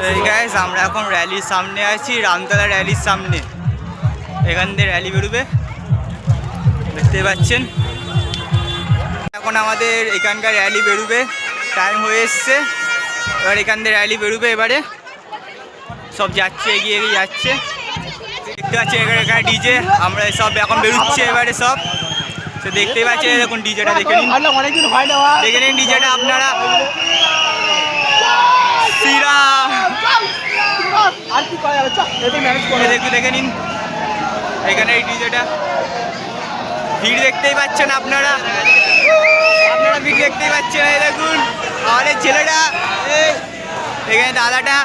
এই গাইস আমরা এখন র্যালির সামনে আছি, রামতলা র্যালির সামনে। এখান থেকে র্যালি বেরোবে, দেখতে পাচ্ছেন। এখন আমাদের এখানকার র্যালি বেরোবে, টাইম হয়ে এসছে। এবার এখান থেকে র্যালি বেরোবে, এবারে সব যাচ্ছে, এগিয়ে এগিয়ে যাচ্ছে। দেখতে পাচ্ছি এখানে ডিজে, আমরা সব এখন বেরোচ্ছে এবারে সব। তো দেখতেই পাচ্ছেন, দেখুন ডিজেটা দেখে নিন, দেখে নিন ডিজেটা আপনারা। দেখে নিন এখানে এই ডিজেটা, ভিড় দেখতেই পাচ্ছেন আপনারা, ভিড় দেখতেই পাচ্ছেন। এই দেখুন আমাদের ছেলেটা, এখানে দাদাটা।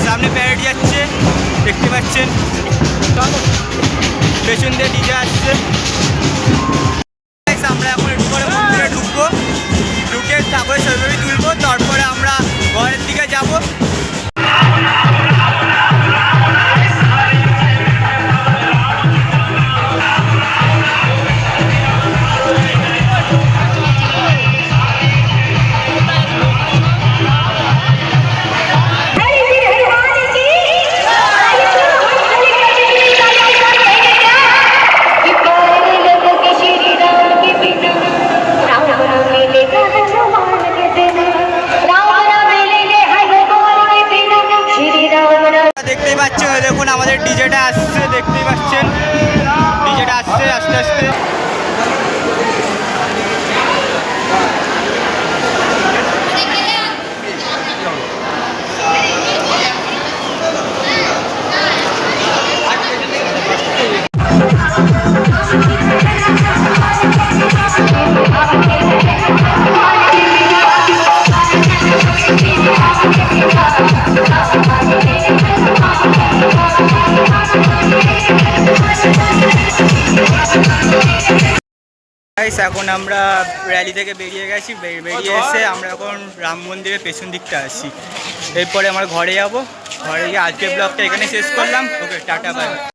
সামনে প্যারেড যাচ্ছে, দেখতে পাচ্ছেন, পেছন দিয়ে ডিজে আসছে। আমরা এখন একটু করে মন্দিরে ঢুকবো, ঢুকে তারপরে ছবি তুলবো, তারপরে আমরা ঘরের দিকে যাবো। দেখতেই পাচ্ছেন, দেখুন আমাদের ডিজেটা আসছে, দেখতেই পাচ্ছেন ডিজেটা আসছে আস্তে আস্তে। এখন আমরা র্যালি থেকে বেরিয়ে গেছি, বেরিয়ে এসে আমরা এখন রাম মন্দিরের পেছন দিকটা আসি। এরপরে আমরা ঘরে যাবো, ঘরে গিয়ে আজকের ব্লগটা এখানে শেষ করলাম। ওকে, টাটা বাই।